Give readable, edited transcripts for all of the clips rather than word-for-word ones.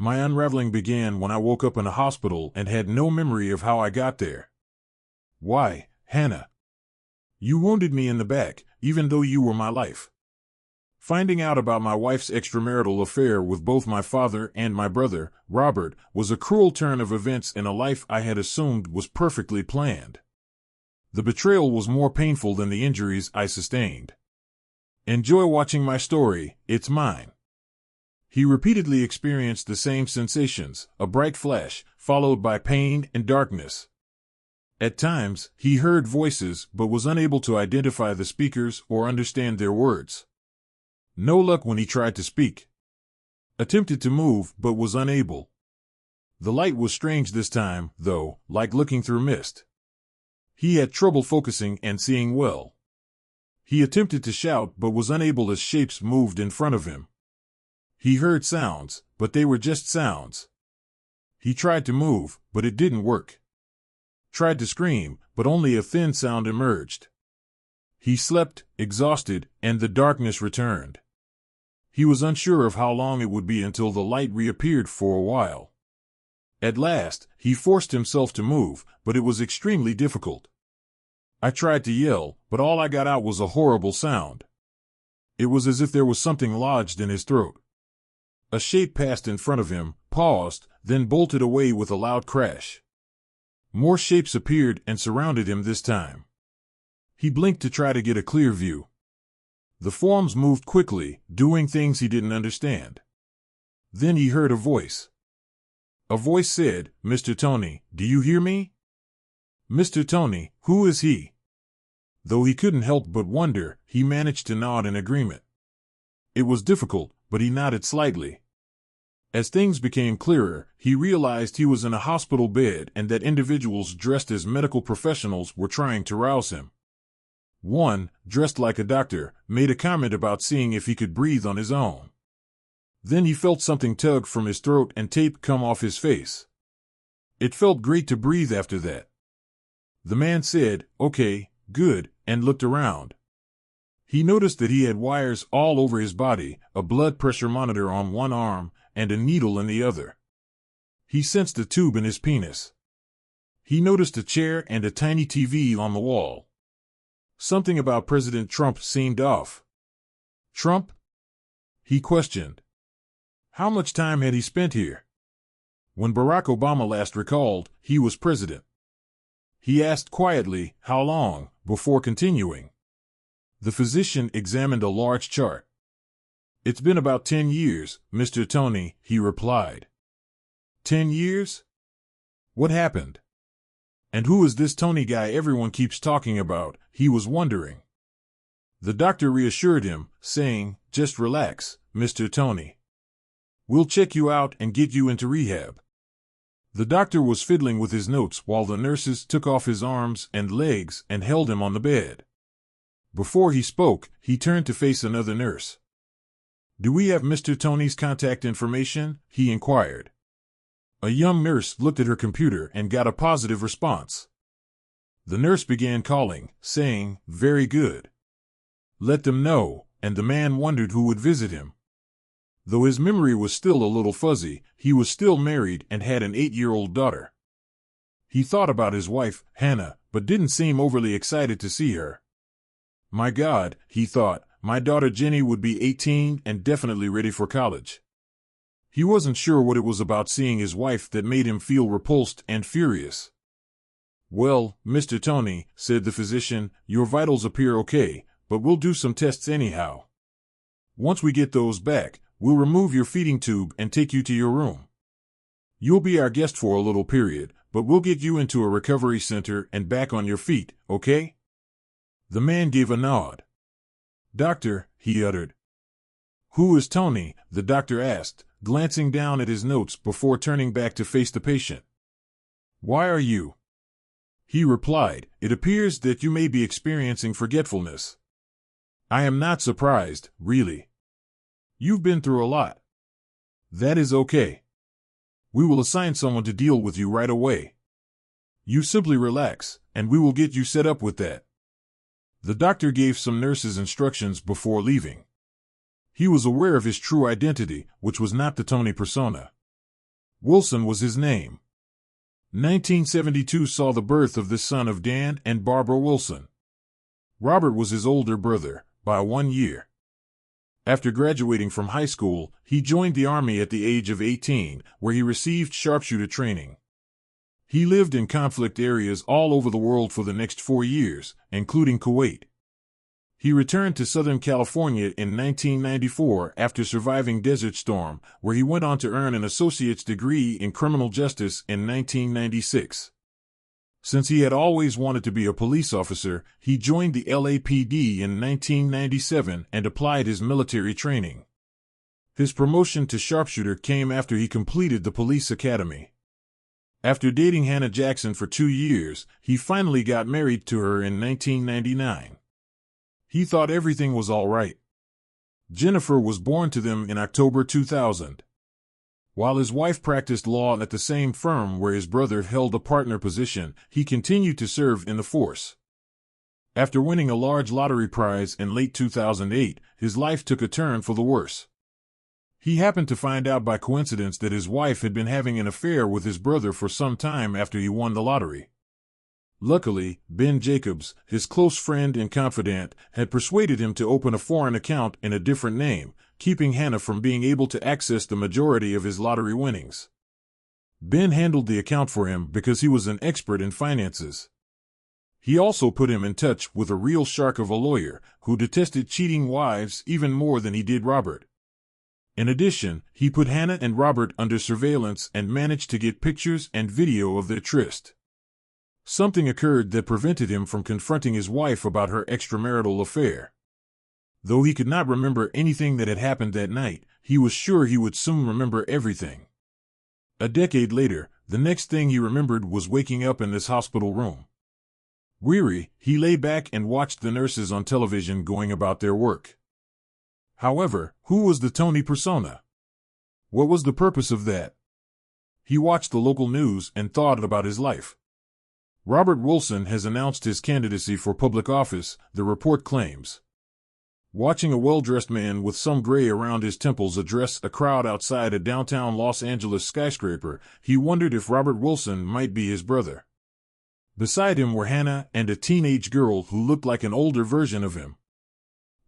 My unraveling began when I woke up in a hospital and had no memory of how I got there. Why, Hannah? You wounded me in the back, even though you were my life. Finding out about my wife's extramarital affair with both my father and my brother, Robert, was a cruel turn of events in a life I had assumed was perfectly planned. The betrayal was more painful than the injuries I sustained. Enjoy watching my story, it's mine. He repeatedly experienced the same sensations, a bright flash, followed by pain and darkness. At times, he heard voices but was unable to identify the speakers or understand their words. No luck when he tried to speak. Attempted to move but was unable. The light was strange this time, though, like looking through mist. He had trouble focusing and seeing well. He attempted to shout but was unable as shapes moved in front of him. He heard sounds, but they were just sounds. He tried to move, but it didn't work. Tried to scream, but only a thin sound emerged. He slept, exhausted, and the darkness returned. He was unsure of how long it would be until the light reappeared for a while. At last, he forced himself to move, but it was extremely difficult. I tried to yell, but all I got out was a horrible sound. It was as if there was something lodged in his throat. A shape passed in front of him, paused, then bolted away with a loud crash. More shapes appeared and surrounded him this time. He blinked to try to get a clear view. The forms moved quickly, doing things he didn't understand. Then he heard a voice. A voice said, "Mr. Tony, do you hear me?" Mr. Tony, who is he? Though he couldn't help but wonder, he managed to nod in agreement. It was difficult, but he nodded slightly. As things became clearer, he realized he was in a hospital bed and that individuals dressed as medical professionals were trying to rouse him. One, dressed like a doctor, made a comment about seeing if he could breathe on his own. Then he felt something tug from his throat and tape come off his face. It felt great to breathe after that. The man said, "Okay, good," and looked around. He noticed that he had wires all over his body, a blood pressure monitor on one arm, and a needle in the other. He sensed a tube in his penis. He noticed a chair and a tiny TV on the wall. Something about President Trump seemed off. Trump? He questioned. How much time had he spent here? When Barack Obama last recalled, he was president. He asked quietly, "How long?" before continuing. The physician examined a large chart. "It's been about 10 years, Mr. Tony," he replied. 10 years? What happened? And who is this Tony guy everyone keeps talking about? He was wondering. The doctor reassured him, saying, "Just relax, Mr. Tony. We'll check you out and get you into rehab." The doctor was fiddling with his notes while the nurses took off his arms and legs and held him on the bed. Before he spoke, he turned to face another nurse. "Do we have Mr. Tony's contact information?" he inquired. A young nurse looked at her computer and got a positive response. The nurse began calling, saying, "Very good. Let them know," and the man wondered who would visit him. Though his memory was still a little fuzzy, he was still married and had an 8-year-old daughter. He thought about his wife, Hannah, but didn't seem overly excited to see her. My God, he thought, my daughter Jenny would be 18 and definitely ready for college. He wasn't sure what it was about seeing his wife that made him feel repulsed and furious. "Well, Mr. Tony," said the physician, "your vitals appear okay, but we'll do some tests anyhow. Once we get those back, we'll remove your feeding tube and take you to your room. You'll be our guest for a little period, but we'll get you into a recovery center and back on your feet, okay?" The man gave a nod. "Doctor," he uttered. "Who is Tony?" the doctor asked, glancing down at his notes before turning back to face the patient. "Why are you?" He replied, "It appears that you may be experiencing forgetfulness. I am not surprised, really. You've been through a lot. That is okay. We will assign someone to deal with you right away. You simply relax, and we will get you set up with that." The doctor gave some nurses instructions before leaving. He was aware of his true identity, which was not the Tony persona. Wilson was his name. 1972 saw the birth of the son of Dan and Barbara Wilson. Robert was his older brother, by 1 year. After graduating from high school, he joined the Army at the age of 18, where he received sharpshooter training. He lived in conflict areas all over the world for the next 4 years, including Kuwait. He returned to Southern California in 1994 after surviving Desert Storm, where he went on to earn an associate's degree in criminal justice in 1996. Since he had always wanted to be a police officer, he joined the LAPD in 1997 and applied his military training. His promotion to sharpshooter came after he completed the police academy. After dating Hannah Jackson for 2 years, he finally got married to her in 1999. He thought everything was all right. Jennifer was born to them in October 2000. While his wife practiced law at the same firm where his brother held a partner position, he continued to serve in the force. After winning a large lottery prize in late 2008, his life took a turn for the worse. He happened to find out by coincidence that his wife had been having an affair with his brother for some time after he won the lottery. Luckily, Ben Jacobs, his close friend and confidant, had persuaded him to open a foreign account in a different name, keeping Hannah from being able to access the majority of his lottery winnings. Ben handled the account for him because he was an expert in finances. He also put him in touch with a real shark of a lawyer who detested cheating wives even more than he did Robert. In addition, he put Hannah and Robert under surveillance and managed to get pictures and video of their tryst. Something occurred that prevented him from confronting his wife about her extramarital affair. Though he could not remember anything that had happened that night, he was sure he would soon remember everything. A decade later, the next thing he remembered was waking up in this hospital room. Weary, he lay back and watched the nurses on television going about their work. However, who was the Tony persona? What was the purpose of that? He watched the local news and thought about his life. Robert Wilson has announced his candidacy for public office, the report claims. Watching a well-dressed man with some gray around his temples address a crowd outside a downtown Los Angeles skyscraper, he wondered if Robert Wilson might be his brother. Beside him were Hannah and a teenage girl who looked like an older version of him.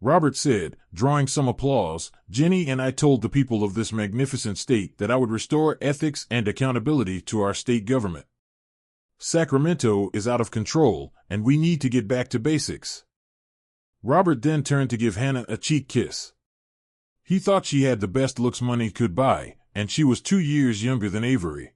Robert said, drawing some applause, "Jenny and I told the people of this magnificent state that I would restore ethics and accountability to our state government. Sacramento is out of control, and we need to get back to basics." Robert then turned to give Hannah a cheek kiss. He thought she had the best looks money could buy, and she was 2 years younger than Avery.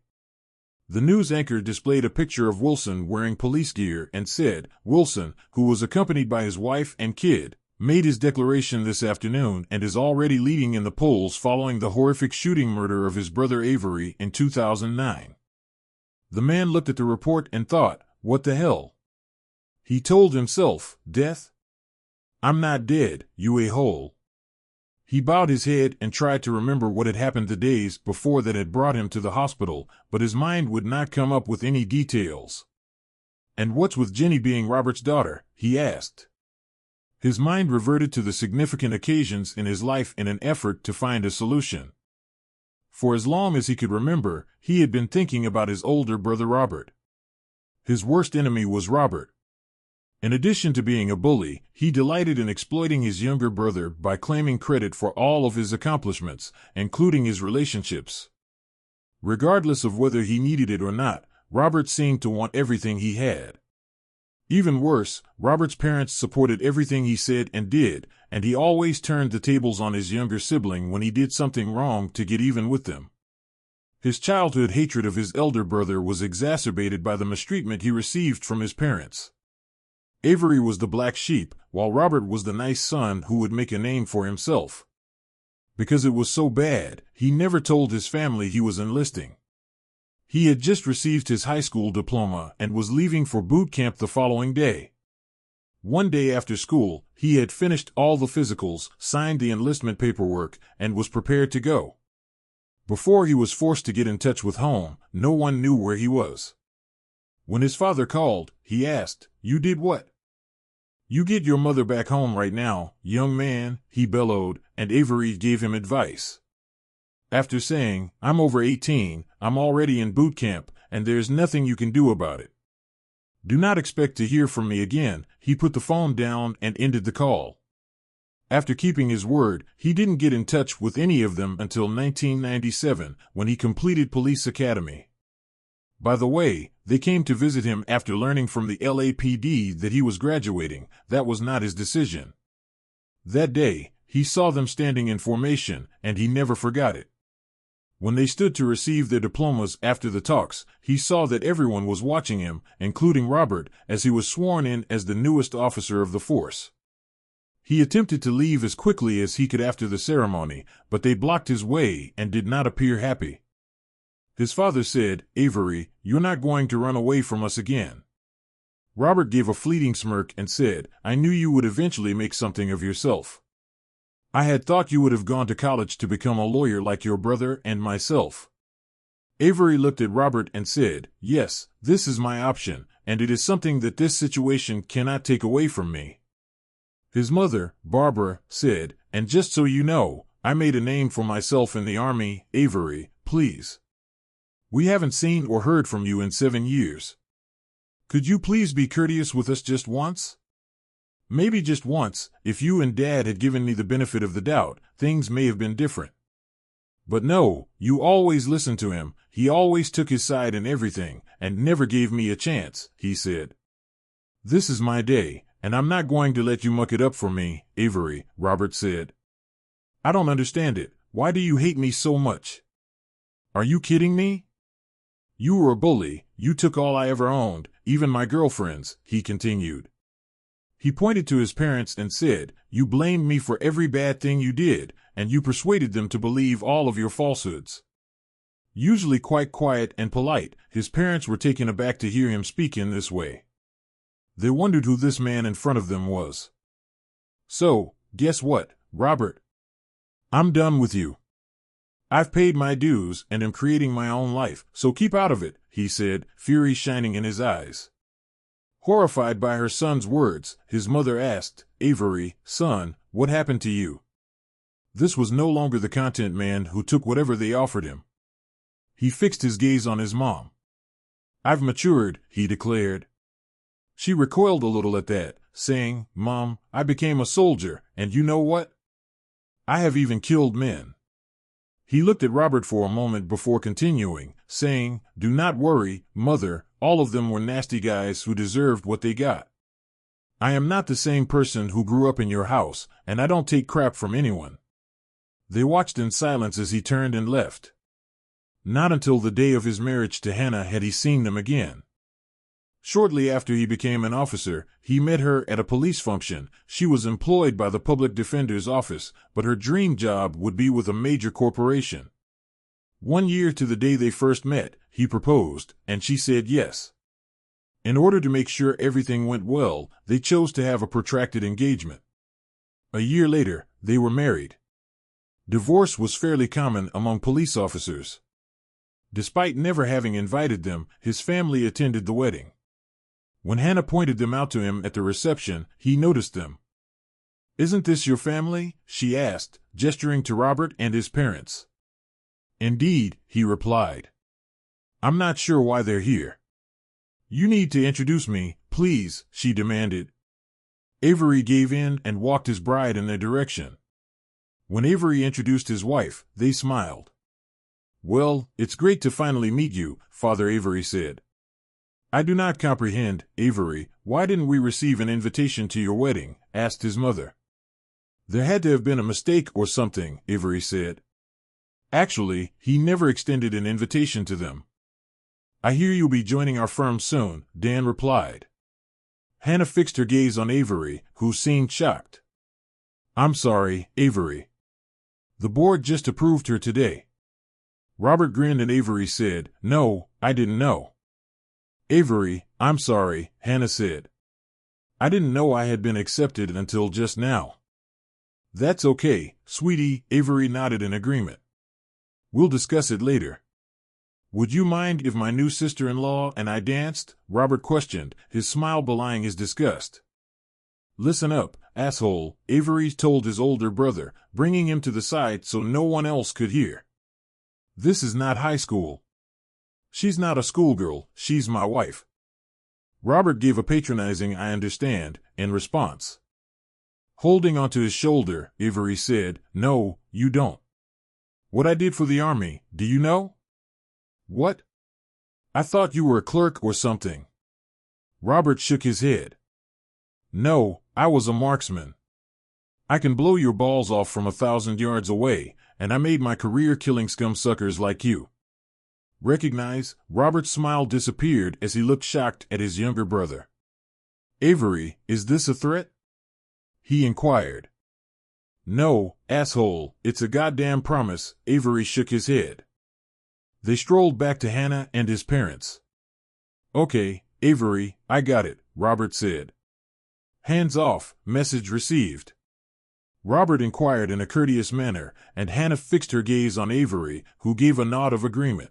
The news anchor displayed a picture of Wilson wearing police gear and said, "Wilson, who was accompanied by his wife and kid, made his declaration this afternoon and is already leading in the polls following the horrific shooting murder of his brother Avery in 2009. The man looked at the report and thought, "What the hell?" He told himself, "Death? I'm not dead, you a-hole." He bowed his head and tried to remember what had happened the days before that had brought him to the hospital, but his mind would not come up with any details. "And what's with Jenny being Robert's daughter?" he asked. His mind reverted to the significant occasions in his life in an effort to find a solution. For as long as he could remember, he had been thinking about his older brother Robert. His worst enemy was Robert. In addition to being a bully, he delighted in exploiting his younger brother by claiming credit for all of his accomplishments, including his relationships. Regardless of whether he needed it or not, Robert seemed to want everything he had. Even worse, Robert's parents supported everything he said and did, and he always turned the tables on his younger sibling when he did something wrong to get even with them. His childhood hatred of his elder brother was exacerbated by the mistreatment he received from his parents. Avery was the black sheep, while Robert was the nice son who would make a name for himself. Because it was so bad, he never told his family he was enlisting. He had just received his high school diploma and was leaving for boot camp the following day. One day after school, he had finished all the physicals, signed the enlistment paperwork, and was prepared to go. Before he was forced to get in touch with home, no one knew where he was. When his father called, he asked, "You did what?" "You get your mother back home right now, young man," he bellowed, and Avery gave him advice. After saying, I'm over 18, I'm already in boot camp, and there's nothing you can do about it. Do not expect to hear from me again. He put the phone down and ended the call. After keeping his word, he didn't get in touch with any of them until 1997, when he completed police academy. By the way, they came to visit him after learning from the LAPD that he was graduating. That was not his decision. That day, he saw them standing in formation, and he never forgot it. When they stood to receive their diplomas after the talks, he saw that everyone was watching him, including Robert, as he was sworn in as the newest officer of the force. He attempted to leave as quickly as he could after the ceremony, but they blocked his way and did not appear happy. His father said, "Avery, you're not going to run away from us again." Robert gave a fleeting smirk and said, "I knew you would eventually make something of yourself. I had thought you would have gone to college to become a lawyer like your brother and myself." Avery looked at Robert and said, "Yes, this is my option, and it is something that this situation cannot take away from me." His mother, Barbara, said, "And just so you know, I made a name for myself in the Army. Avery, please. We haven't seen or heard from you in 7 years. Could you please be courteous with us just once? Maybe just once. If you and Dad had given me the benefit of the doubt, things may have been different. But no, you always listened to him. He always took his side in everything, and never gave me a chance," he said. "This is my day, and I'm not going to let you muck it up for me, Avery," Robert said. "I don't understand it. Why do you hate me so much? Are you kidding me? You were a bully. You took all I ever owned, even my girlfriends," he continued. He pointed to his parents and said, "You blamed me for every bad thing you did, and you persuaded them to believe all of your falsehoods." Usually quite quiet and polite, his parents were taken aback to hear him speak in this way. They wondered who this man in front of them was. "So, guess what, Robert? I'm done with you. I've paid my dues and am creating my own life, so keep out of it," he said, fury shining in his eyes. Horrified by her son's words, his mother asked, "Avery, son, what happened to you?" This was no longer the content man who took whatever they offered him. He fixed his gaze on his mom. "I've matured," he declared. She recoiled a little at that, saying, "Mom, I became a soldier, and you know what? I have even killed men." He looked at Robert for a moment before continuing, saying, "Do not worry, Mother, all of them were nasty guys who deserved what they got. I am not the same person who grew up in your house, and I don't take crap from anyone." They watched in silence as he turned and left. Not until the day of his marriage to Hannah had he seen them again. Shortly after he became an officer, he met her at a police function. She was employed by the public defender's office, but her dream job would be with a major corporation. 1 year to the day they first met, he proposed, and she said yes. In order to make sure everything went well, they chose to have a protracted engagement. A year later, they were married. Divorce was fairly common among police officers. Despite never having invited them, his family attended the wedding. When Hannah pointed them out to him at the reception, he noticed them. "Isn't this your family?" she asked, gesturing to Robert and his parents. "Indeed," he replied. "I'm not sure why they're here." "You need to introduce me, please," she demanded. Avery gave in and walked his bride in their direction. When Avery introduced his wife, they smiled. "Well, it's great to finally meet you," Father Avery said. "I do not comprehend, Avery, why didn't we receive an invitation to your wedding?" asked his mother. "There had to have been a mistake or something," Avery said. "Actually, he never extended an invitation to them." "I hear you'll be joining our firm soon," Dan replied. Hannah fixed her gaze on Avery, who seemed shocked. "I'm sorry, Avery. The board just approved her today." Robert grinned and Avery said, "No, I didn't know." "Avery, I'm sorry," Hannah said. "I didn't know I had been accepted until just now." "That's okay, sweetie," Avery nodded in agreement. "We'll discuss it later." "Would you mind if my new sister-in-law and I danced?" Robert questioned, his smile belying his disgust. "Listen up, asshole," Avery told his older brother, bringing him to the side so no one else could hear. This is not high school. She's not a schoolgirl, she's my wife. Robert gave a patronizing "I understand" in response. Holding onto his shoulder, Avery said, "No, you don't. What I did for the army, do you know?" "What? I thought you were a clerk or something." Robert shook his head. "No, I was a marksman. I can blow your balls off from 1,000 yards away, and I made my career killing scum-suckers like you." Recognize? Robert's smile disappeared as he looked shocked at his younger brother. "Avery, is this a threat?" he inquired. "No, asshole, it's a goddamn promise." Avery shook his head. They strolled back to Hannah and his parents. "Okay, Avery, I got it," Robert said. "Hands off, message received." Robert inquired in a courteous manner, and Hannah fixed her gaze on Avery, who gave a nod of agreement.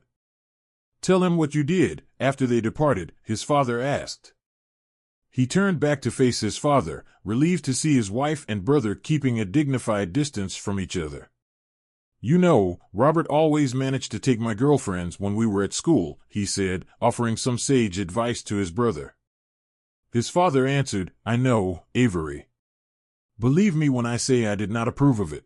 "Tell him what you did." After they departed, his father asked. He turned back to face his father, relieved to see his wife and brother keeping a dignified distance from each other. "You know, Robert always managed to take my girlfriends when we were at school," he said, offering some sage advice to his brother. His father answered, "I know, Avery. Believe me when I say I did not approve of it."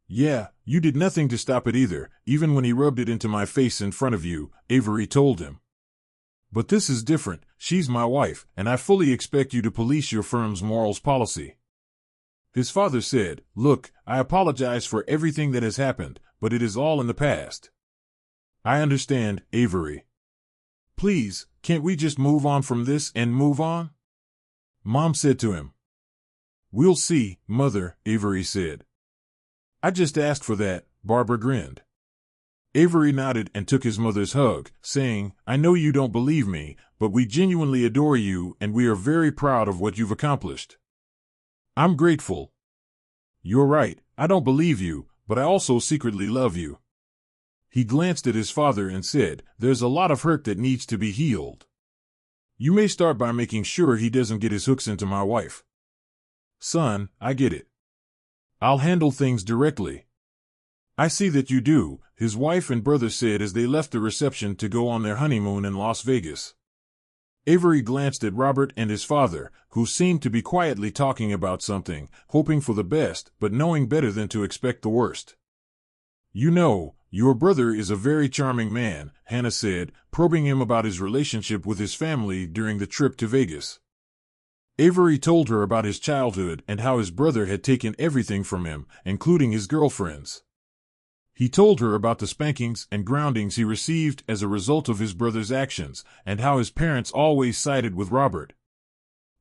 "Yeah, you did nothing to stop it either, even when he rubbed it into my face in front of you," Avery told him. "But this is different. She's my wife, and I fully expect you to police your firm's morals policy." His father said, "Look, I apologize for everything that has happened, but it is all in the past." "I understand, Avery. Please, can't we just move on from this and move on?" Mom said to him. "We'll see, Mother," Avery said. "I just asked for that," Barbara grinned. Avery nodded and took his mother's hug, saying, "I know you don't believe me, but we genuinely adore you and we are very proud of what you've accomplished." "I'm grateful." "You're right, I don't believe you, but I also secretly love you." He glanced at his father and said, "There's a lot of hurt that needs to be healed. You may start by making sure he doesn't get his hooks into my wife." "Son, I get it. I'll handle things directly." "I see that you do," his wife and brother said as they left the reception to go on their honeymoon in Las Vegas. Avery glanced at Robert and his father, who seemed to be quietly talking about something, hoping for the best, but knowing better than to expect the worst. "You know, your brother is a very charming man," Hannah said, probing him about his relationship with his family during the trip to Vegas. Avery told her about his childhood and how his brother had taken everything from him, including his girlfriends. He told her about the spankings and groundings he received as a result of his brother's actions, and how his parents always sided with Robert.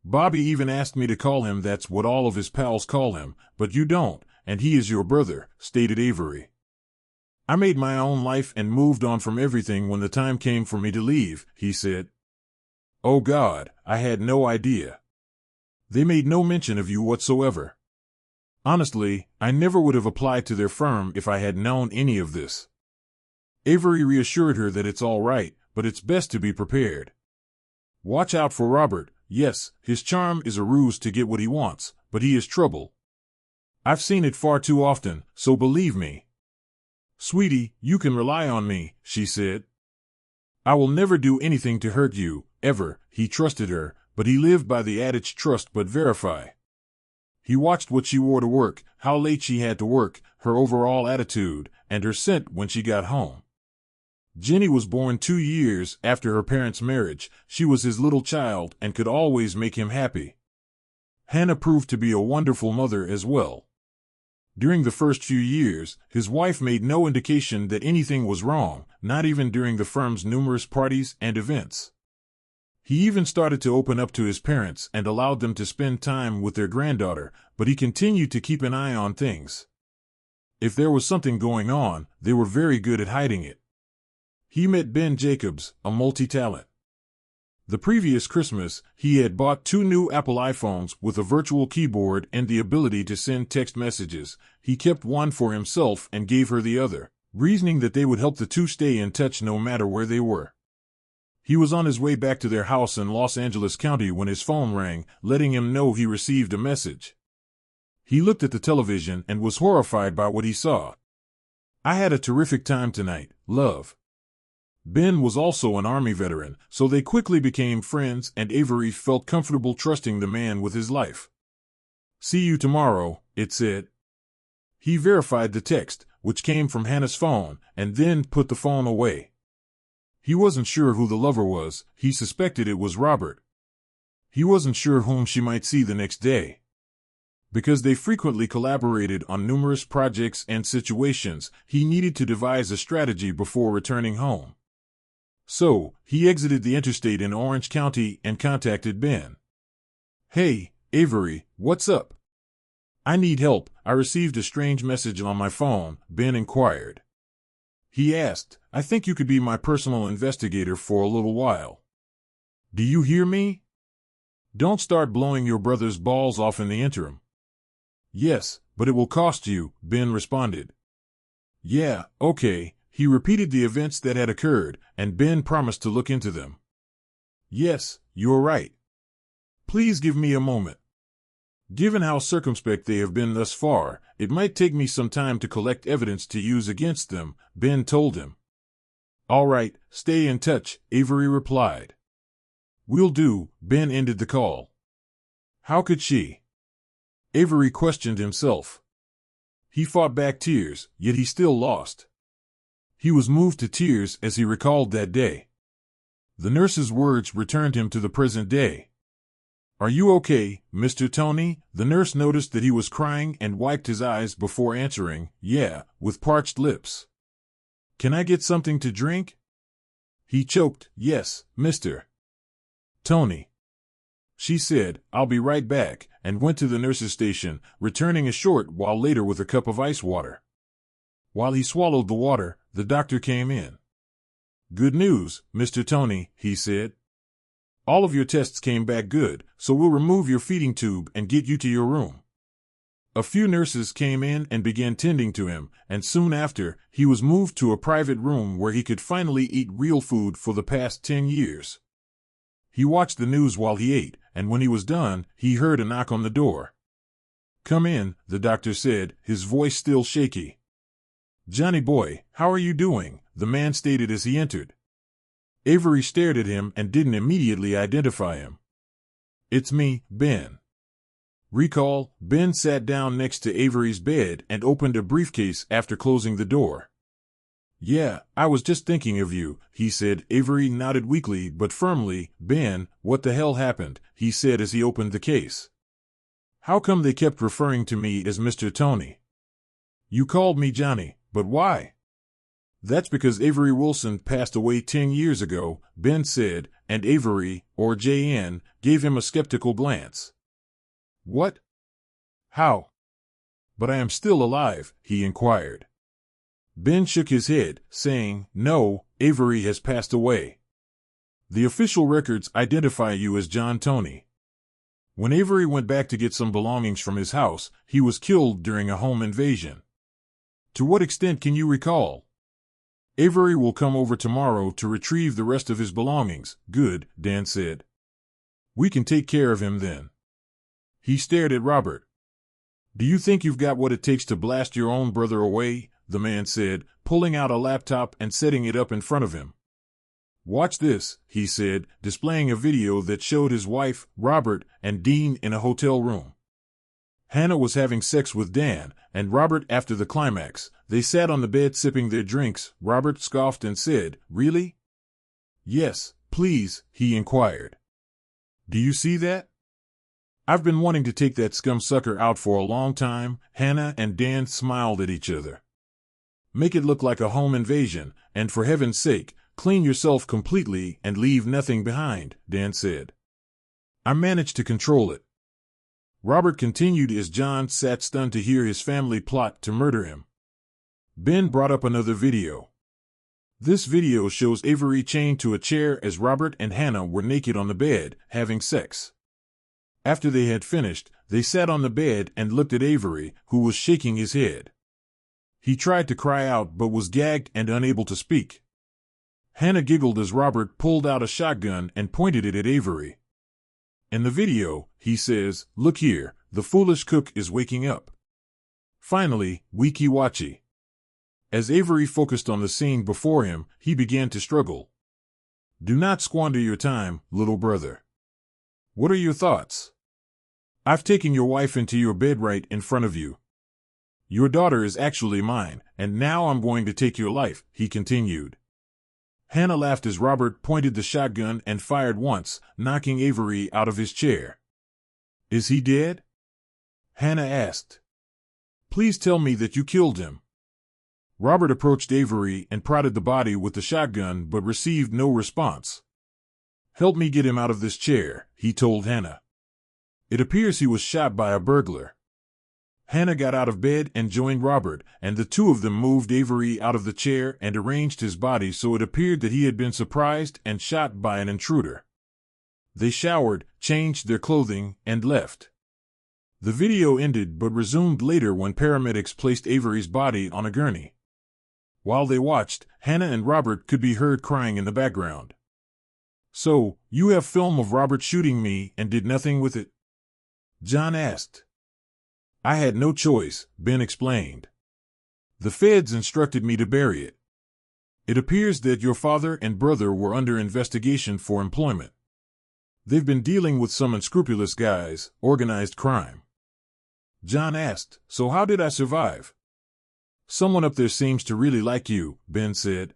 "Bobby even asked me to call him that's what all of his pals call him, but you don't, and he is your brother," stated Avery. "I made my own life and moved on from everything when the time came for me to leave," he said. "Oh God, I had no idea. They made no mention of you whatsoever. Honestly, I never would have applied to their firm if I had known any of this." Avery reassured her that it's all right, but it's best to be prepared. "Watch out for Robert. Yes, his charm is a ruse to get what he wants, but he is trouble. I've seen it far too often, so believe me." "Sweetie, you can rely on me," she said. "I will never do anything to hurt you, ever." He trusted her, but he lived by the adage trust but verify. He watched what she wore to work, how late she had to work, her overall attitude, and her scent when she got home. Jenny was born 2 years after her parents' marriage. She was his little child and could always make him happy. Hannah proved to be a wonderful mother as well. During the first few years, his wife made no indication that anything was wrong, not even during the firm's numerous parties and events. He even started to open up to his parents and allowed them to spend time with their granddaughter, but he continued to keep an eye on things. If there was something going on, they were very good at hiding it. He met Ben Jacobs, a multi-talent. The previous Christmas, he had bought 2 new Apple iPhones with a virtual keyboard and the ability to send text messages. He kept one for himself and gave her the other, reasoning that they would help the two stay in touch no matter where they were. He was on his way back to their house in Los Angeles County when his phone rang, letting him know he received a message. He looked at the television and was horrified by what he saw. I had a terrific time tonight, love. Ben was also an Army veteran, so they quickly became friends, and Avery felt comfortable trusting the man with his life. See you tomorrow, it said. He verified the text, which came from Hannah's phone, and then put the phone away. He wasn't sure who the lover was. He suspected it was Robert. He wasn't sure whom she might see the next day. Because they frequently collaborated on numerous projects and situations, he needed to devise a strategy before returning home. So, he exited the interstate in Orange County and contacted Ben. Hey, Avery, what's up? I need help. I received a strange message on my phone, Ben inquired. He asked, I think you could be my personal investigator for a little while. Do you hear me? Don't start blowing your brother's balls off in the interim. Yes, but it will cost you, Ben responded. Yeah, okay. He repeated the events that had occurred, and Ben promised to look into them. Yes, you're right. Please give me a moment. Given how circumspect they have been thus far, it might take me some time to collect evidence to use against them, Ben told him. All right, stay in touch, Avery replied. Will do, Ben ended the call. How could she? Avery questioned himself. He fought back tears, yet he still lost. He was moved to tears as he recalled that day. The nurse's words returned him to the present day. Are you okay, Mr. Tony? The nurse noticed that he was crying and wiped his eyes before answering, yeah, with parched lips. Can I get something to drink? He choked, yes, Mr. Tony. She said, I'll be right back, and went to the nurse's station, returning a short while later with a cup of ice water. While he swallowed the water, the doctor came in. Good news, Mr. Tony, he said. All of your tests came back good, so we'll remove your feeding tube and get you to your room. A few nurses came in and began tending to him, and soon after, he was moved to a private room where he could finally eat real food for the past 10 years. He watched the news while he ate, and when he was done, he heard a knock on the door. Come in, the doctor said, his voice still shaky. Johnny boy, how are you doing? The man stated as he entered. Avery stared at him and didn't immediately identify him. It's me, Ben. Recall, Ben sat down next to Avery's bed and opened a briefcase after closing the door. Yeah, I was just thinking of you, he said. Avery nodded weakly but firmly. Ben, what the hell happened? He said as he opened the case. How come they kept referring to me as Mr. Tony? You called me Johnny, but why? That's because Avery Wilson passed away 10 years ago, Ben said, and Avery, or JN, gave him a skeptical glance. What? How? But I am still alive, he inquired. Ben shook his head, saying, no, Avery has passed away. The official records identify you as John Tony. When Avery went back to get some belongings from his house, he was killed during a home invasion. To what extent can you recall? Avery will come over tomorrow to retrieve the rest of his belongings. Good, Dan said. We can take care of him then. He stared at Robert. Do you think you've got what it takes to blast your own brother away? The man said, pulling out a laptop and setting it up in front of him. Watch this, he said, displaying a video that showed his wife, Robert, and Dean in a hotel room. Hannah was having sex with Dan, and Robert after the climax. They sat on the bed sipping their drinks. Robert scoffed and said, Really? Yes, please, he inquired. Do you see that? I've been wanting to take that scum-sucker out for a long time. Hannah and Dan smiled at each other. Make it look like a home invasion, and for heaven's sake, clean yourself completely and leave nothing behind, Dan said. I managed to control it. Robert continued as John sat stunned to hear his family plot to murder him. Ben brought up another video. This video shows Avery chained to a chair as Robert and Hannah were naked on the bed, having sex. After they had finished, they sat on the bed and looked at Avery, who was shaking his head. He tried to cry out but was gagged and unable to speak. Hannah giggled as Robert pulled out a shotgun and pointed it at Avery. In the video, he says, Look here, the foolish cook is waking up. Finally, Weeki Wachi. As Avery focused on the scene before him, he began to struggle. Do not squander your time, little brother. What are your thoughts? I've taken your wife into your bed right in front of you. Your daughter is actually mine, and now I'm going to take your life, he continued. Hannah laughed as Robert pointed the shotgun and fired once, knocking Avery out of his chair. Is he dead? Hannah asked. Please tell me that you killed him. Robert approached Avery and prodded the body with the shotgun but received no response. Help me get him out of this chair, he told Hannah. It appears he was shot by a burglar. Hannah got out of bed and joined Robert, and the two of them moved Avery out of the chair and arranged his body so it appeared that he had been surprised and shot by an intruder. They showered, changed their clothing, and left. The video ended but resumed later when paramedics placed Avery's body on a gurney. While they watched, Hannah and Robert could be heard crying in the background. So, you have film of Robert shooting me and did nothing with it? John asked. I had no choice, Ben explained. The feds instructed me to bury it. It appears that your father and brother were under investigation for employment. They've been dealing with some unscrupulous guys, organized crime. John asked, so how did I survive? Someone up there seems to really like you, Ben said.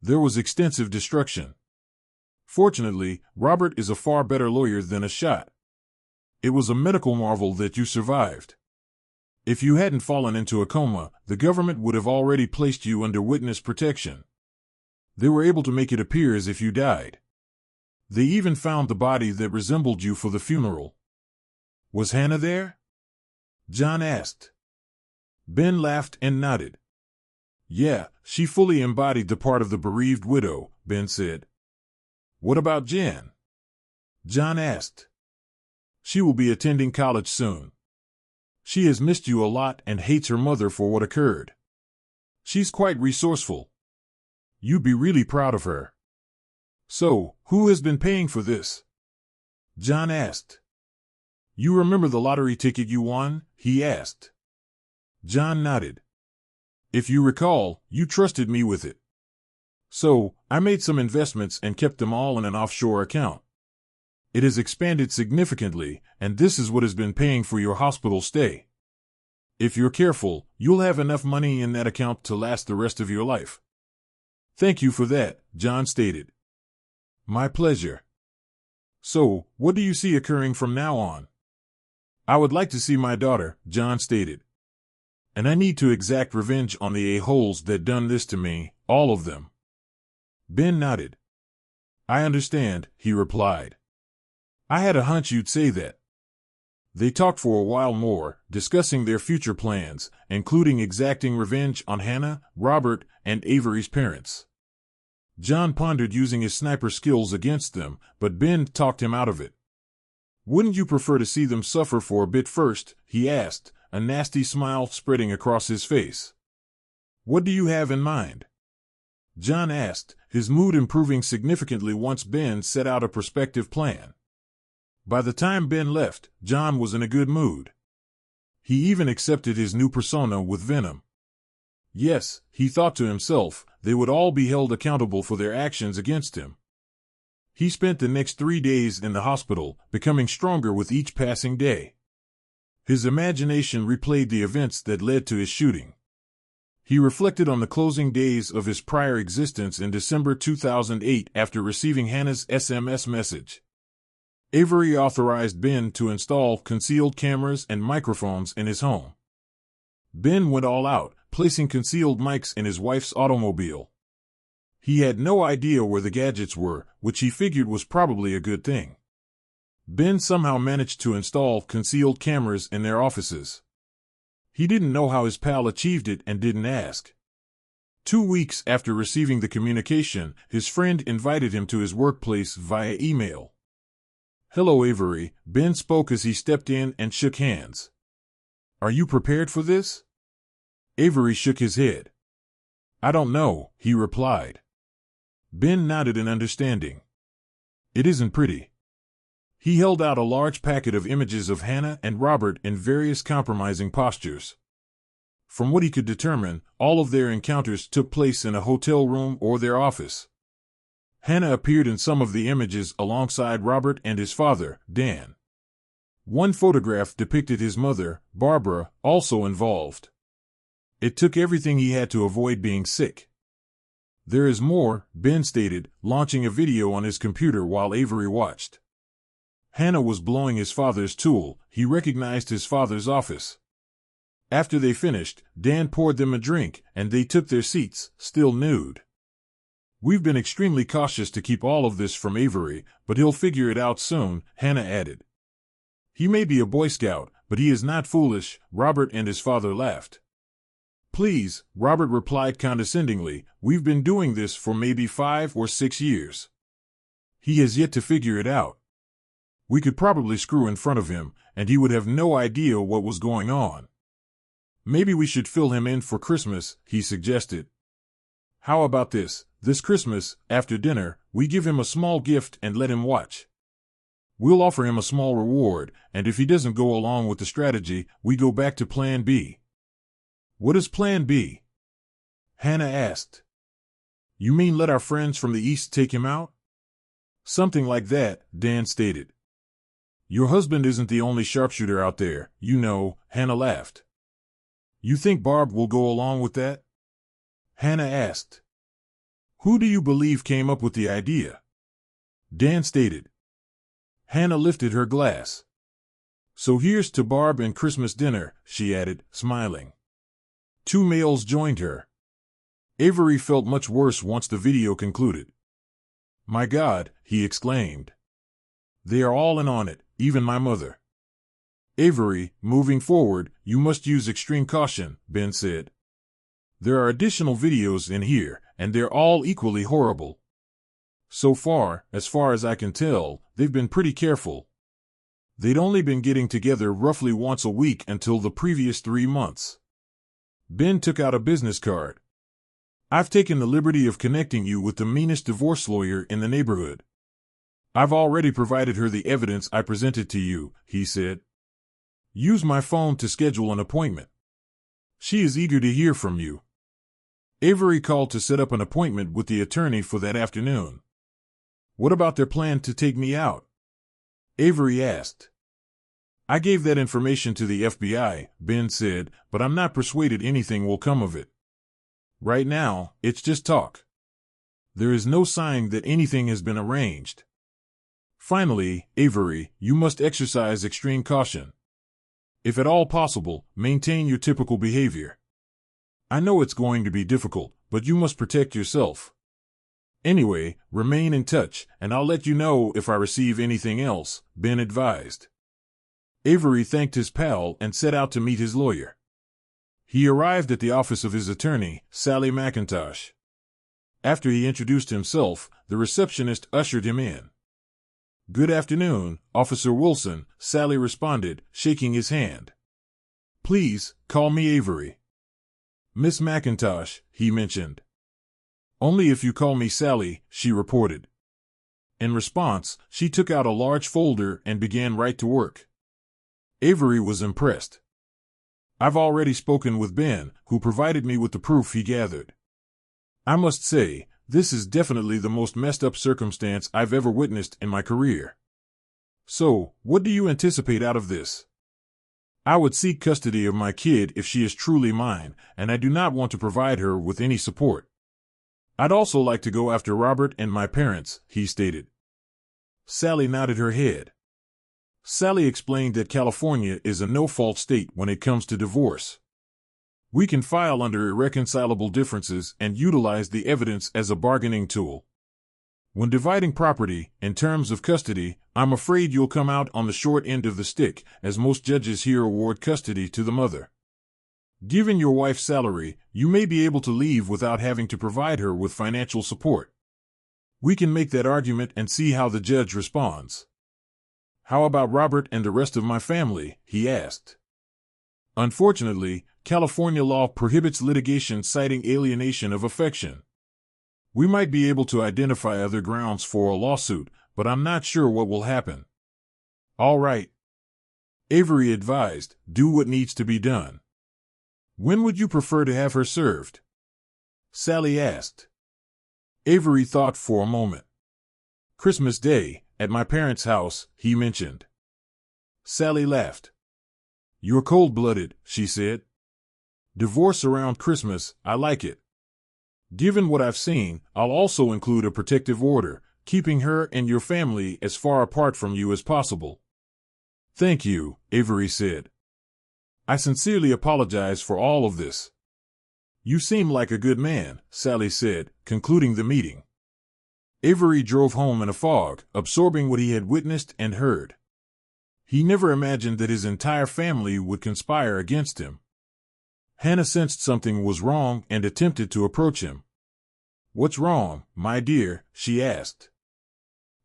There was extensive destruction. Fortunately, Robert is a far better lawyer than a shot. It was a medical marvel that you survived. If you hadn't fallen into a coma, the government would have already placed you under witness protection. They were able to make it appear as if you died. They even found the body that resembled you for the funeral. Was Hannah there? John asked. Ben laughed and nodded. Yeah, she fully embodied the part of the bereaved widow, Ben said. What about Jen? John asked. She will be attending college soon. She has missed you a lot and hates her mother for what occurred. She's quite resourceful. You'd be really proud of her. So, who has been paying for this? John asked. You remember the lottery ticket you won? He asked. John nodded. If you recall, you trusted me with it. So, I made some investments and kept them all in an offshore account. It has expanded significantly, and this is what has been paying for your hospital stay. If you're careful, you'll have enough money in that account to last the rest of your life. Thank you for that, John stated. My pleasure. So, what do you see occurring from now on? I would like to see my daughter, John stated. And I need to exact revenge on the a-holes that done this to me, all of them. Ben nodded. I understand, he replied. I had a hunch you'd say that. They talked for a while more, discussing their future plans, including exacting revenge on Hannah, Robert, and Avery's parents. John pondered using his sniper skills against them, but Ben talked him out of it. Wouldn't you prefer to see them suffer for a bit first? He asked, a nasty smile spreading across his face. What do you have in mind? John asked, his mood improving significantly once Ben set out a prospective plan. By the time Ben left, John was in a good mood. He even accepted his new persona with venom. Yes, he thought to himself, they would all be held accountable for their actions against him. He spent the next 3 days in the hospital, becoming stronger with each passing day. His imagination replayed the events that led to his shooting. He reflected on the closing days of his prior existence in December 2008 after receiving Hannah's SMS message. Avery authorized Ben to install concealed cameras and microphones in his home. Ben went all out, placing concealed mics in his wife's automobile. He had no idea where the gadgets were, which he figured was probably a good thing. Ben somehow managed to install concealed cameras in their offices. He didn't know how his pal achieved it and didn't ask. 2 weeks after receiving the communication, his friend invited him to his workplace via email. Hello, Avery, Ben spoke as he stepped in and shook hands. Are you prepared for this? Avery shook his head. I don't know, he replied. Ben nodded in understanding. It isn't pretty. He held out a large packet of images of Hannah and Robert in various compromising postures. From what he could determine, all of their encounters took place in a hotel room or their office. Hannah appeared in some of the images alongside Robert and his father, Dan. One photograph depicted his mother, Barbara, also involved. It took everything he had to avoid being sick. There is more, Ben stated, launching a video on his computer while Avery watched. Hannah was blowing his father's tool. He recognized his father's office. After they finished, Dan poured them a drink, and they took their seats, still nude. We've been extremely cautious to keep all of this from Avery, but he'll figure it out soon, Hannah added. He may be a Boy Scout, but he is not foolish, Robert and his father laughed. Please, Robert replied condescendingly, we've been doing this for maybe 5 or 6 years. He has yet to figure it out. We could probably screw in front of him, and he would have no idea what was going on. Maybe we should fill him in for Christmas, he suggested. How about this Christmas, after dinner, we give him a small gift and let him watch. We'll offer him a small reward, and if he doesn't go along with the strategy, we go back to Plan B. What is Plan B? Hannah asked. You mean let our friends from the East take him out? Something like that, Dan stated. Your husband isn't the only sharpshooter out there, you know, Hannah laughed. You think Barb will go along with that? Hannah asked. Who do you believe came up with the idea? Dan stated. Hannah lifted her glass. So here's to Barb and Christmas dinner, she added, smiling. 2 males joined her. Avery felt much worse once the video concluded. My God, he exclaimed. They are all in on it, even my mother. Avery, moving forward, you must use extreme caution, Ben said. There are additional videos in here, and they're all equally horrible. So far as I can tell, they've been pretty careful. They'd only been getting together roughly once a week until the previous 3 months. Ben took out a business card. I've taken the liberty of connecting you with the meanest divorce lawyer in the neighborhood. I've already provided her the evidence I presented to you, he said. Use my phone to schedule an appointment. She is eager to hear from you. Avery called to set up an appointment with the attorney for that afternoon. What about their plan to take me out? Avery asked. I gave that information to the FBI, Ben said, but I'm not persuaded anything will come of it. Right now, it's just talk. There is no sign that anything has been arranged. Finally, Avery, you must exercise extreme caution. If at all possible, maintain your typical behavior. I know it's going to be difficult, but you must protect yourself. Anyway, remain in touch, and I'll let you know if I receive anything else, Ben advised. Avery thanked his pal and set out to meet his lawyer. He arrived at the office of his attorney, Sally McIntosh. After he introduced himself, the receptionist ushered him in. Good afternoon, Officer Wilson, Sally responded, shaking his hand. Please, call me Avery. Miss McIntosh, he mentioned. Only if you call me Sally, she reported. In response, she took out a large folder and began right to work. Avery was impressed. I've already spoken with Ben, who provided me with the proof he gathered. I must say, this is definitely the most messed up circumstance I've ever witnessed in my career. So, what do you anticipate out of this? I would seek custody of my kid if she is truly mine, and I do not want to provide her with any support. I'd also like to go after Robert and my parents, he stated. Sally nodded her head. Sally explained that California is a no-fault state when it comes to divorce. We can file under irreconcilable differences and utilize the evidence as a bargaining tool. When dividing property, in terms of custody, I'm afraid you'll come out on the short end of the stick, as most judges here award custody to the mother. Given your wife's salary, you may be able to leave without having to provide her with financial support. We can make that argument and see how the judge responds. How about Robert and the rest of my family? He asked. Unfortunately, California law prohibits litigation citing alienation of affection. We might be able to identify other grounds for a lawsuit, but I'm not sure what will happen. All right. Avery advised, do what needs to be done. When would you prefer to have her served? Sally asked. Avery thought for a moment. Christmas Day, at my parents' house, he mentioned. Sally laughed. You're cold-blooded, she said. Divorce around Christmas, I like it. Given what I've seen, I'll also include a protective order, keeping her and your family as far apart from you as possible. Thank you, Avery said. I sincerely apologize for all of this. You seem like a good man, Sally said, concluding the meeting. Avery drove home in a fog, absorbing what he had witnessed and heard. He never imagined that his entire family would conspire against him. Hannah sensed something was wrong and attempted to approach him. What's wrong, my dear? She asked.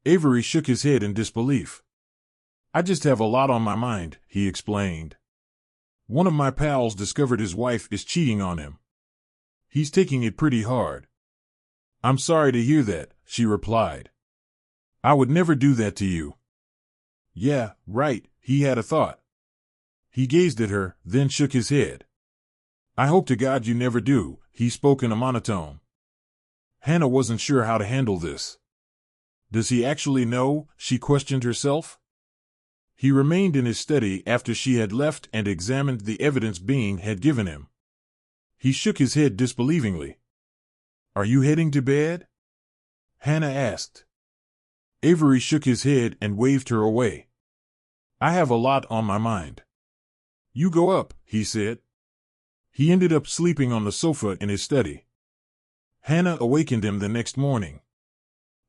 Avery shook his head in disbelief. I just have a lot on my mind, he explained. One of my pals discovered his wife is cheating on him. He's taking it pretty hard. I'm sorry to hear that, she replied. I would never do that to you. Yeah, right, he had a thought. He gazed at her, then shook his head. I hope to God you never do, he spoke in a monotone. Hannah wasn't sure how to handle this. Does he actually know? She questioned herself. He remained in his study after she had left and examined the evidence Being had given him. He shook his head disbelievingly. Are you heading to bed? Hannah asked. Avery shook his head and waved her away. I have a lot on my mind. You go up, he said. He ended up sleeping on the sofa in his study. Hannah awakened him the next morning.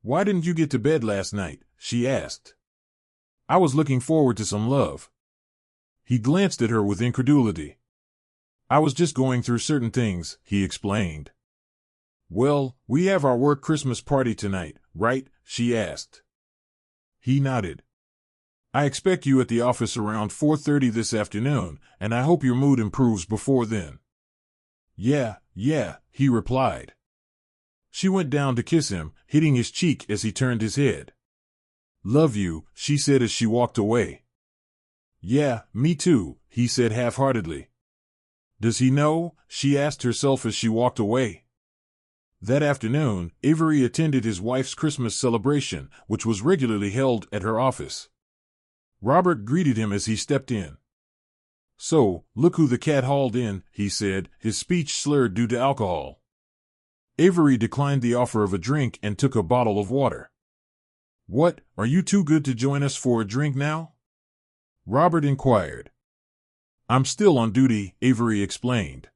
Why didn't you get to bed last night? She asked. I was looking forward to some love. He glanced at her with incredulity. I was just going through certain things, he explained. Well, we have our work Christmas party tonight, right? She asked. He nodded. I expect you at the office around 4:30 this afternoon, and I hope your mood improves before then. Yeah, he replied. She went down to kiss him, hitting his cheek as he turned his head. Love you, she said as she walked away. Yeah, me too, he said half-heartedly. Does he know? She asked herself as she walked away. That afternoon, Avery attended his wife's Christmas celebration, which was regularly held at her office. Robert greeted him as he stepped in. So, look who the cat hauled in, he said, his speech slurred due to alcohol. Avery declined the offer of a drink and took a bottle of water. What, are you too good to join us for a drink now? Robert inquired. I'm still on duty, Avery explained.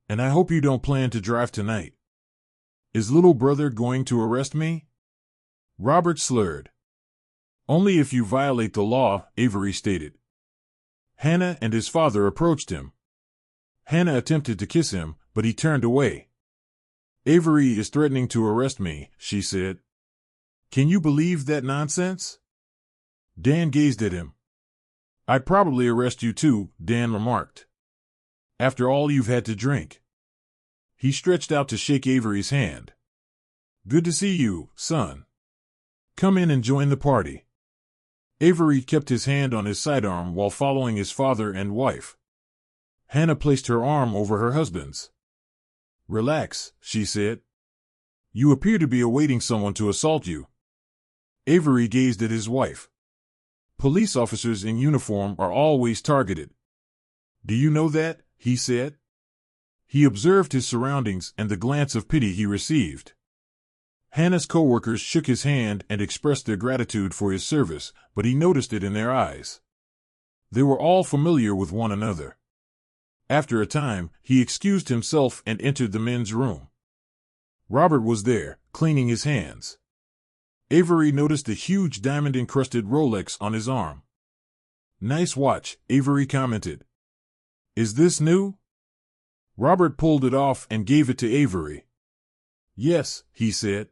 And I hope you don't plan to drive tonight. Is little brother going to arrest me? Robert slurred. Only if you violate the law, Avery stated. Hannah and his father approached him. Hannah attempted to kiss him, but he turned away. Avery is threatening to arrest me, she said. Can you believe that nonsense? Dan gazed at him. I'd probably arrest you too, Dan remarked. After all you've had to drink. He stretched out to shake Avery's hand. Good to see you, son. Come in and join the party. Avery kept his hand on his sidearm while following his father and wife. Hannah placed her arm over her husband's. Relax, she said. You appear to be awaiting someone to assault you. Avery gazed at his wife. Police officers in uniform are always targeted. Do you know that? He said. He observed his surroundings and the glance of pity he received. Hannah's co-workers shook his hand and expressed their gratitude for his service, but he noticed it in their eyes. They were all familiar with one another. After a time, he excused himself and entered the men's room. Robert was there, cleaning his hands. Avery noticed a huge diamond-encrusted Rolex on his arm. Nice watch, Avery commented. Is this new? Robert pulled it off and gave it to Avery. Yes, he said.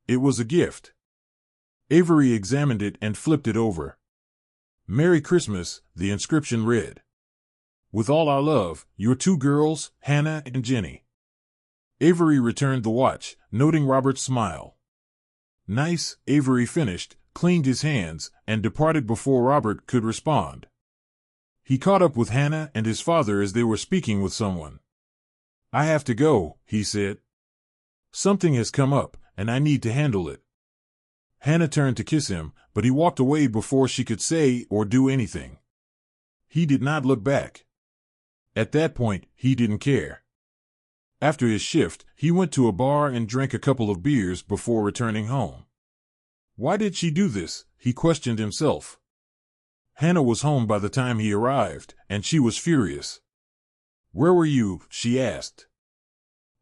It was a gift. Avery examined it and flipped it over. Merry Christmas, the inscription read. With all our love, your two girls, Hannah and Jenny. Avery returned the watch, noting Robert's smile. Nice, Avery finished, cleaned his hands, and departed before Robert could respond. He caught up with Hannah and his father as they were speaking with someone. "I have to go," he said. "Something has come up, and I need to handle it." Hannah turned to kiss him, but he walked away before she could say or do anything. He did not look back. At that point, he didn't care. After his shift, he went to a bar and drank a couple of beers before returning home. Why did she do this? He questioned himself. Hannah was home by the time he arrived, and she was furious. "Where were you?" she asked.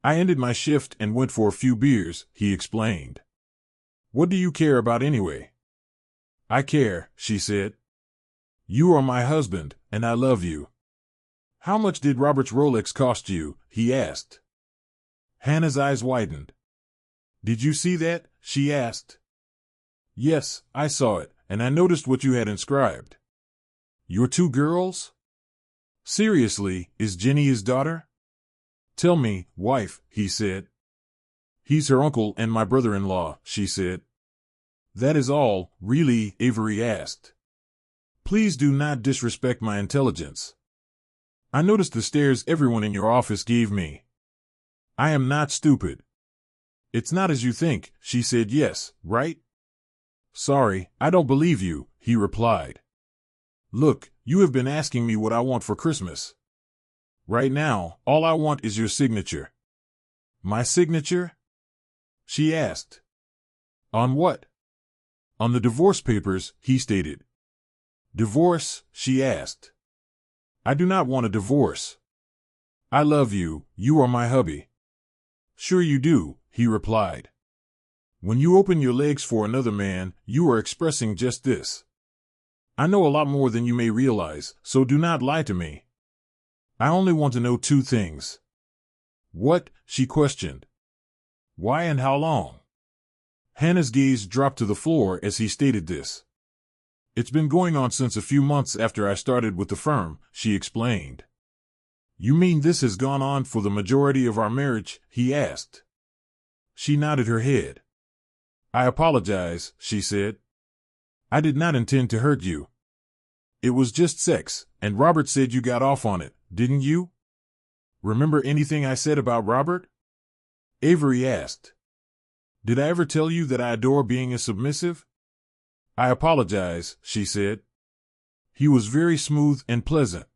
"I ended my shift and went for a few beers," he explained. "What do you care about anyway?" "I care," she said. "You are my husband, and I love you." "How much did Robert's Rolex cost you?" he asked. Hannah's eyes widened. "Did you see that?" she asked. "Yes, I saw it, and I noticed what you had inscribed." "Your two girls?" "Seriously, is Jenny his daughter?" "Tell me, wife," he said. "He's her uncle and my brother-in-law," she said. "That is all, really?" Avery asked. "Please do not disrespect my intelligence. I noticed the stares everyone in your office gave me. I am not stupid." "It's not as you think," she said. "Yes, right?" "Sorry, I don't believe you," he replied. "Look, you have been asking me what I want for Christmas. Right now, all I want is your signature." "My signature?" she asked. "On what?" "On the divorce papers," he stated. "Divorce?" she asked. "I do not want a divorce. I love you, you are my hubby." "Sure you do," he replied. "When you open your legs for another man, you are expressing just this. I know a lot more than you may realize, so do not lie to me. I only want to know two things." "What?" she questioned. "Why and how long?" Hannah's gaze dropped to the floor as he stated this. "It's been going on since a few months after I started with the firm," she explained. "You mean this has gone on for the majority of our marriage?" he asked. She nodded her head. "I apologize," she said. "I did not intend to hurt you. It was just sex, and Robert said you got off on it, didn't you? Remember anything I said about Robert?" Avery asked. "Did I ever tell you that I adore being a submissive?" "I apologize," she said. "He was very smooth and pleasant.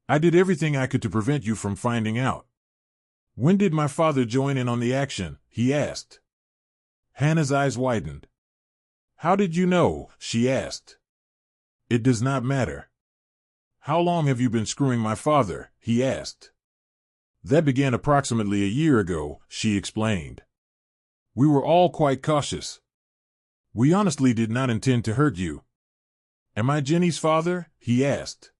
I did everything I could to prevent you from finding out." "When did my father join in on the action?" he asked. Hannah's eyes widened. "How did you know?" she asked. "It does not matter." "How long have you been screwing my father?" he asked. "That began approximately a year ago," she explained. "We were all quite cautious. We honestly did not intend to hurt you." "Am I Jenny's father?" he asked.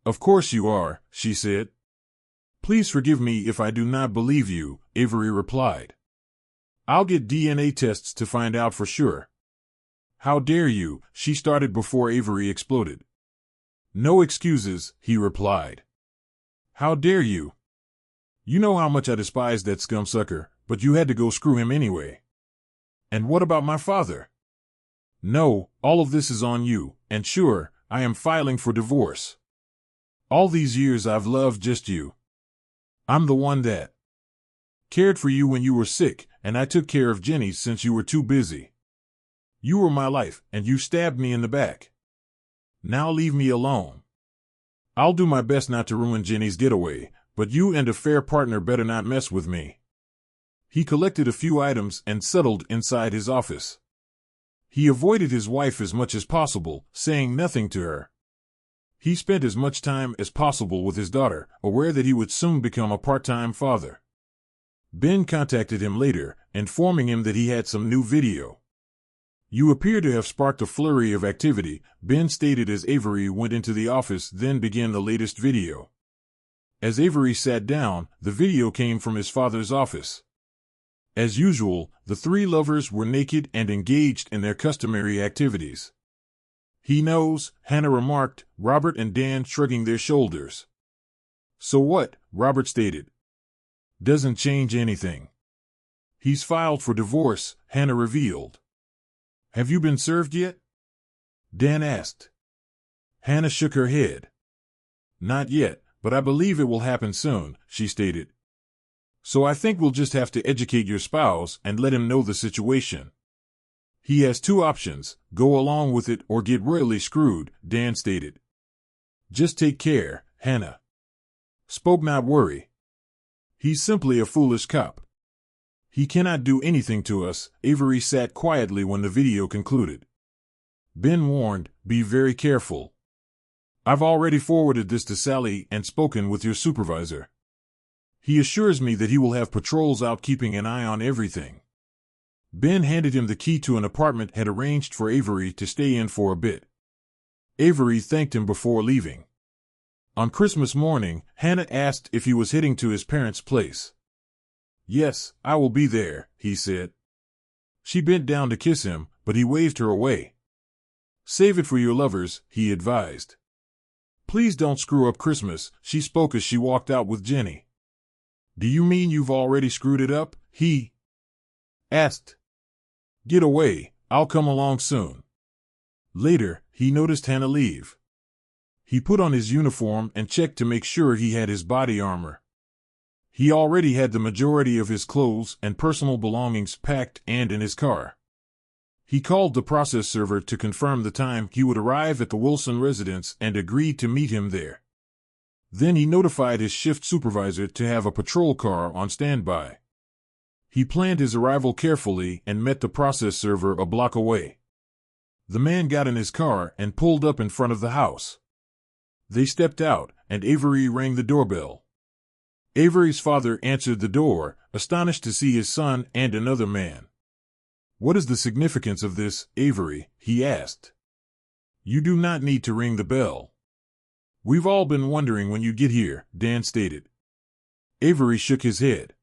"Of course you are," she said. "Please forgive me if I do not believe you," Avery replied. "I'll get DNA tests to find out for sure." "How dare you?" she started before Avery exploded. "No excuses," he replied. "How dare you? You know how much I despise that scumsucker, but you had to go screw him anyway." "And what about my father?" "No, all of this is on you, and sure, I am filing for divorce. All these years I've loved just you. I'm the one that cared for you when you were sick, and I took care of Jenny since you were too busy. You were my life, and you stabbed me in the back. Now leave me alone. I'll do my best not to ruin Jenny's getaway, but you and a fair partner better not mess with me." He collected a few items and settled inside his office. He avoided his wife as much as possible, saying nothing to her. He spent as much time as possible with his daughter, aware that he would soon become a part-time father. Ben contacted him later, informing him that he had some new video. "You appear to have sparked a flurry of activity," Ben stated as Avery went into the office, then began the latest video. As Avery sat down, the video came from his father's office. As usual, the three lovers were naked and engaged in their customary activities. "He knows," Hannah remarked, Robert and Dan shrugging their shoulders. "So what?" Robert stated. "Doesn't change anything. He's filed for divorce," Hannah revealed. "Have you been served yet?" Dan asked. Hannah shook her head. Not yet, but I believe it will happen soon, she stated. So I think we'll just have to educate your spouse and let him know the situation. He has two options, go along with it or get royally screwed, Dan stated. Just take care, Hannah. Spoke not worry. He's simply a foolish cop. He cannot do anything to us. Avery sat quietly when the video concluded. Ben warned, be very careful. I've already forwarded this to Sally and spoken with your supervisor. He assures me that he will have patrols out keeping an eye on everything. Ben handed him the key to an apartment had arranged for Avery to stay in for a bit. Avery thanked him before leaving. On Christmas morning, Hannah asked if he was heading to his parents' place. Yes, I will be there, he said. She bent down to kiss him, but he waved her away. Save it for your lovers, he advised. Please don't screw up Christmas, she spoke as she walked out with Jenny. Do you mean you've already screwed it up? He asked. Get away, I'll come along soon. Later, he noticed Hannah leave. He put on his uniform and checked to make sure he had his body armor. He already had the majority of his clothes and personal belongings packed and in his car. He called the process server to confirm the time he would arrive at the Wilson residence and agreed to meet him there. Then he notified his shift supervisor to have a patrol car on standby. He planned his arrival carefully and met the process server a block away. The man got in his car and pulled up in front of the house. They stepped out, and Avery rang the doorbell. Avery's father answered the door, astonished to see his son and another man. What is the significance of this, Avery? He asked. You do not need to ring the bell. We've all been wondering when you get here, Dan stated. Avery shook his head.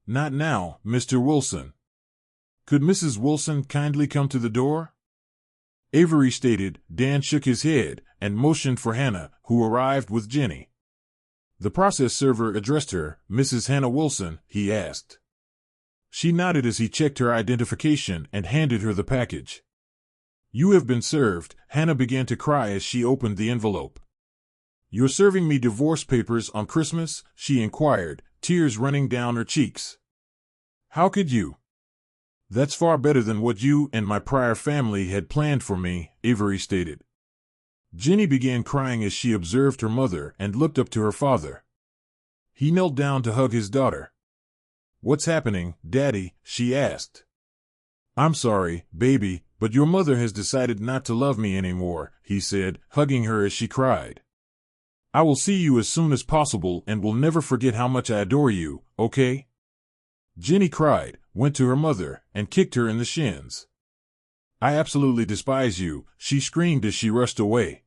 Not now, Mr. Wilson. Could Mrs. Wilson kindly come to the door? Avery stated. Dan shook his head and motioned for Hannah, who arrived with Jenny. The process server addressed her, Mrs. Hannah Wilson, he asked. She nodded as he checked her identification and handed her the package. You have been served. Hannah began to cry as she opened the envelope. You're serving me divorce papers on Christmas? She inquired, tears running down her cheeks. How could you? That's far better than what you and my prior family had planned for me, Avery stated. Jenny began crying as she observed her mother and looked up to her father. He knelt down to hug his daughter. What's happening, Daddy? She asked. I'm sorry, baby, but your mother has decided not to love me anymore, he said, hugging her as she cried. I will see you as soon as possible and will never forget how much I adore you, okay? Jenny cried, went to her mother, and kicked her in the shins. I absolutely despise you, she screamed as she rushed away.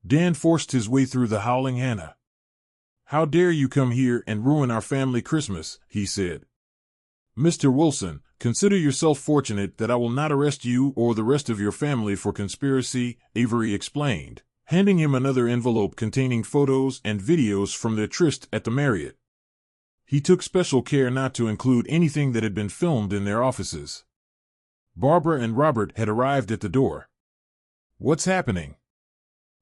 Dan forced his way through the howling Hannah. How dare you come here and ruin our family Christmas, he said. Mr. Wilson, consider yourself fortunate that I will not arrest you or the rest of your family for conspiracy, Avery explained, handing him another envelope containing photos and videos from their tryst at the Marriott. He took special care not to include anything that had been filmed in their offices. Barbara and Robert had arrived at the door. What's happening?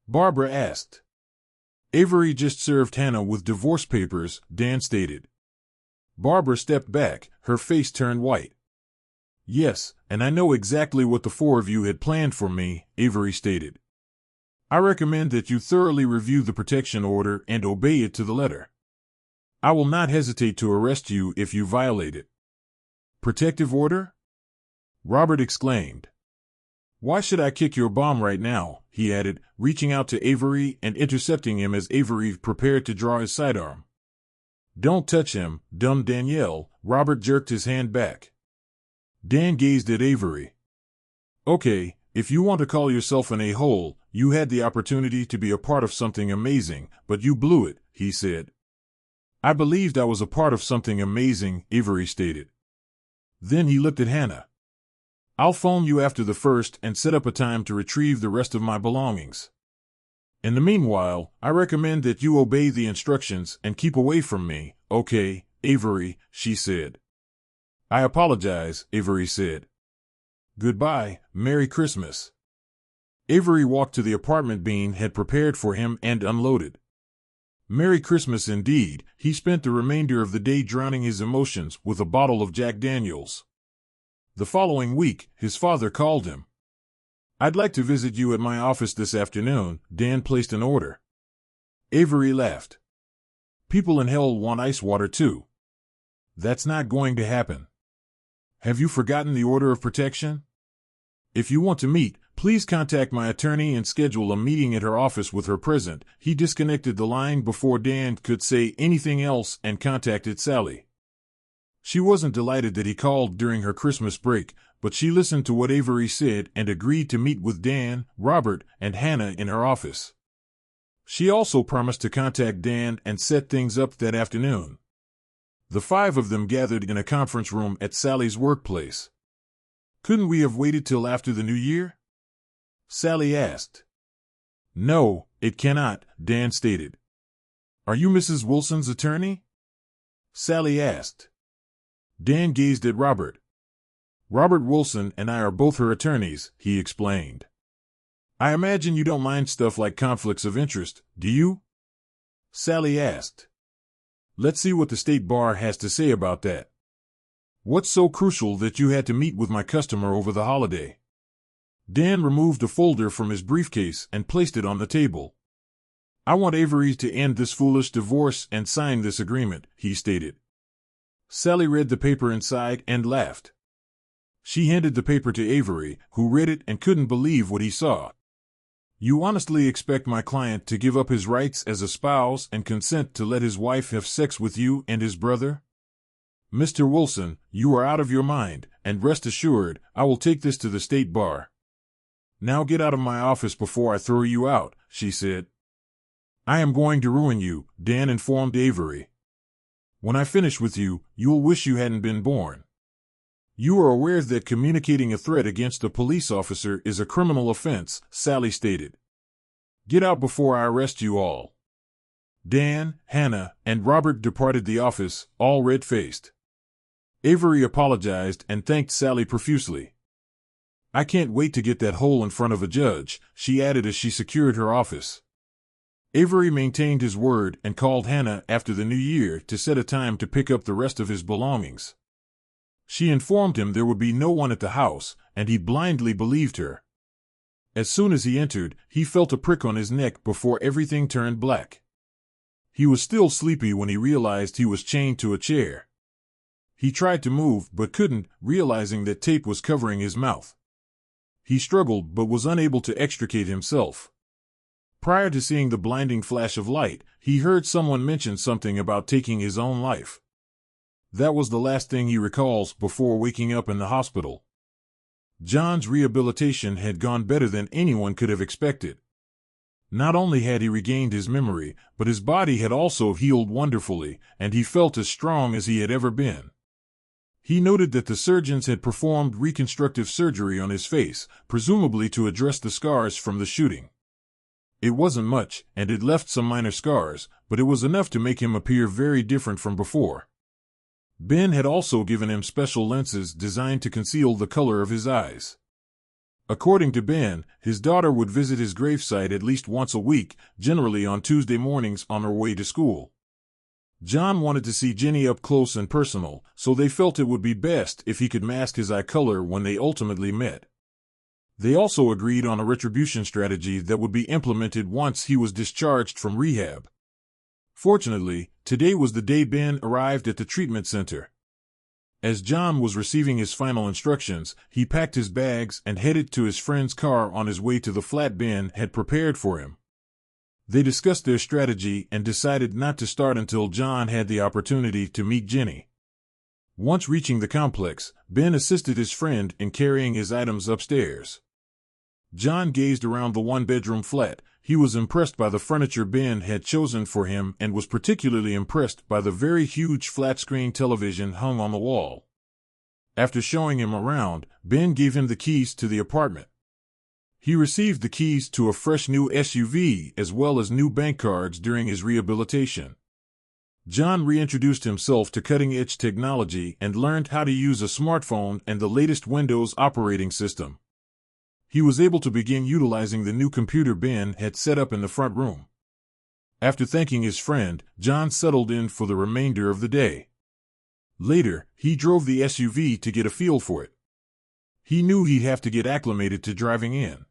Barbara asked. Avery just served Hannah with divorce papers, Dan stated. Barbara stepped back, her face turned white. Yes, and I know exactly what the four of you had planned for me, Avery stated. I recommend that you thoroughly review the protection order and obey it to the letter. I will not hesitate to arrest you if you violate it. Protective order? Robert exclaimed. Why should I kick your bomb right now? He added, reaching out to Avery and intercepting him as Avery prepared to draw his sidearm. Don't touch him, dumb Danielle, Robert jerked his hand back. Dan gazed at Avery. Okay, if you want to call yourself an a-hole, you had the opportunity to be a part of something amazing, but you blew it, he said. I believed I was a part of something amazing, Avery stated. Then he looked at Hannah. I'll phone you after the first and set up a time to retrieve the rest of my belongings. In the meanwhile, I recommend that you obey the instructions and keep away from me, okay, Avery, she said. I apologize, Avery said. Goodbye, Merry Christmas. Avery walked to the apartment Bean had prepared for him and unloaded. Merry Christmas indeed. He spent the remainder of the day drowning his emotions with a bottle of Jack Daniels. The following week, his father called him. "I'd like to visit you at my office this afternoon," Dan placed an order. Avery laughed. "People in hell want ice water too." "That's not going to happen." "Have you forgotten the order of protection? If you want to meet, please contact my attorney and schedule a meeting at her office with her present." He disconnected the line before Dan could say anything else and contacted Sally. She wasn't delighted that he called during her Christmas break, but she listened to what Avery said and agreed to meet with Dan, Robert, and Hannah in her office. She also promised to contact Dan and set things up that afternoon. The five of them gathered in a conference room at Sally's workplace. "Couldn't we have waited till after the new year?" Sally asked. "No, it cannot," Dan stated. "Are you Mrs. Wilson's attorney?" Sally asked. Dan gazed at Robert. "Robert Wilson and I are both her attorneys," he explained. "I imagine you don't mind stuff like conflicts of interest, do you?" Sally asked. "Let's see what the state bar has to say about that. What's so crucial that you had to meet with my customer over the holiday?" Dan removed a folder from his briefcase and placed it on the table. "I want Avery to end this foolish divorce and sign this agreement," he stated. Sally read the paper inside and laughed. She handed the paper to Avery, who read it and couldn't believe what he saw. "You honestly expect my client to give up his rights as a spouse and consent to let his wife have sex with you and his brother? Mr. Wilson, you are out of your mind, and rest assured, I will take this to the state bar." "Now get out of my office before I throw you out," she said. "I am going to ruin you," Dan informed Avery. "When I finish with you, you'll wish you hadn't been born. You are aware that communicating a threat against a police officer is a criminal offense," Sally stated. "Get out before I arrest you all." Dan, Hannah, and Robert departed the office, all red-faced. Avery apologized and thanked Sally profusely. "I can't wait to get that hole in front of a judge," she added as she secured her office. Avery maintained his word and called Hannah after the new year to set a time to pick up the rest of his belongings. She informed him there would be no one at the house, and he blindly believed her. As soon as he entered, he felt a prick on his neck before everything turned black. He was still sleepy when he realized he was chained to a chair. He tried to move but couldn't, realizing that tape was covering his mouth. He struggled but was unable to extricate himself. Prior to seeing the blinding flash of light, he heard someone mention something about taking his own life. That was the last thing he recalls before waking up in the hospital. John's rehabilitation had gone better than anyone could have expected. Not only had he regained his memory, but his body had also healed wonderfully, and he felt as strong as he had ever been. He noted that the surgeons had performed reconstructive surgery on his face, presumably to address the scars from the shooting. It wasn't much, and it left some minor scars, but it was enough to make him appear very different from before. Ben had also given him special lenses designed to conceal the color of his eyes. According to Ben, his daughter would visit his gravesite at least once a week, generally on Tuesday mornings on her way to school. John wanted to see Jenny up close and personal, so they felt it would be best if he could mask his eye color when they ultimately met. They also agreed on a retribution strategy that would be implemented once he was discharged from rehab. Fortunately, today was the day Ben arrived at the treatment center. As John was receiving his final instructions, he packed his bags and headed to his friend's car on his way to the flat Ben had prepared for him. They discussed their strategy and decided not to start until John had the opportunity to meet Jenny. Once reaching the complex, Ben assisted his friend in carrying his items upstairs. John gazed around the one-bedroom flat. He was impressed by the furniture Ben had chosen for him and was particularly impressed by the very huge flat-screen television hung on the wall. After showing him around, Ben gave him the keys to the apartment. He received the keys to a fresh new SUV as well as new bank cards during his rehabilitation. John reintroduced himself to cutting-edge technology and learned how to use a smartphone and the latest Windows operating system. He was able to begin utilizing the new computer Ben had set up in the front room. After thanking his friend, John settled in for the remainder of the day. Later, he drove the SUV to get a feel for it. He knew he'd have to get acclimated to driving in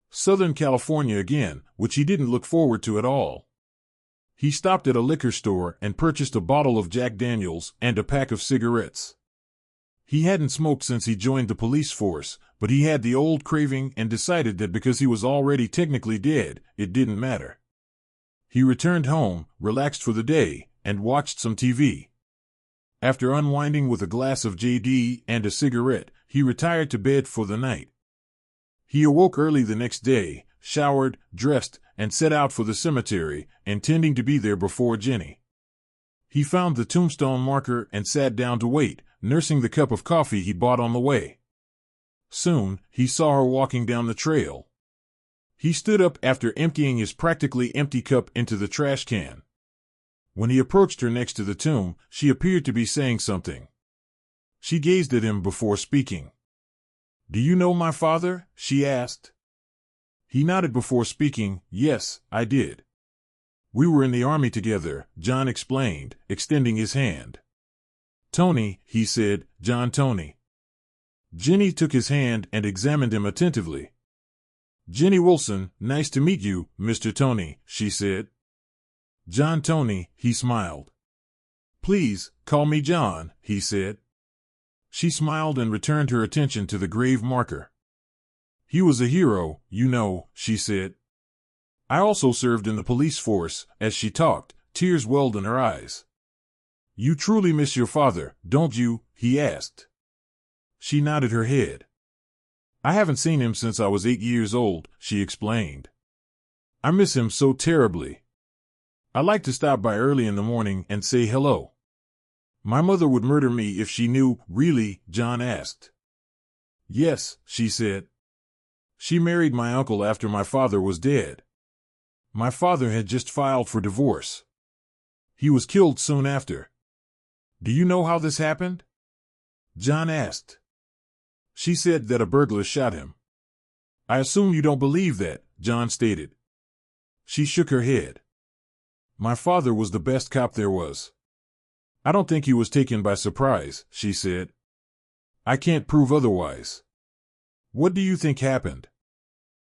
Southern California again, which he didn't look forward to at all. He stopped at a liquor store and purchased a bottle of Jack Daniels and a pack of cigarettes. He hadn't smoked since he joined the police force, but he had the old craving and decided that because he was already technically dead, it didn't matter. He returned home, relaxed for the day, and watched some TV. After unwinding with a glass of JD and a cigarette, he retired to bed for the night. He awoke early the next day, showered, dressed, and set out for the cemetery, intending to be there before Jenny. He found the tombstone marker and sat down to wait, nursing the cup of coffee he bought on the way. Soon, he saw her walking down the trail. He stood up after emptying his practically empty cup into the trash can. When he approached her next to the tomb, she appeared to be saying something. She gazed at him before speaking. "Do you know my father?" she asked. He nodded before speaking. "Yes, I did. We were in the army together," John explained, extending his hand. "Tony," he said, "John Tony." Jenny took his hand and examined him attentively. "Jenny Wilson, nice to meet you, Mr. Tony," she said. "John Tony," he smiled. "Please, call me John," he said. She smiled and returned her attention to the grave marker. "He was a hero, you know," she said. "I also served in the police force." As she talked, tears welled in her eyes. "You truly miss your father, don't you?" he asked. She nodded her head. "I haven't seen him since I was 8 years old," she explained. "I miss him so terribly. I like to stop by early in the morning and say hello." "My mother would murder me if she knew." "Really?" John asked. "Yes," she said. "She married my uncle after my father was dead. My father had just filed for divorce. He was killed soon after." "Do you know how this happened?" John asked. She said that a burglar shot him. "I assume you don't believe that," John stated. She shook her head. "My father was the best cop there was. I don't think he was taken by surprise," she said. "I can't prove otherwise." "What do you think happened?"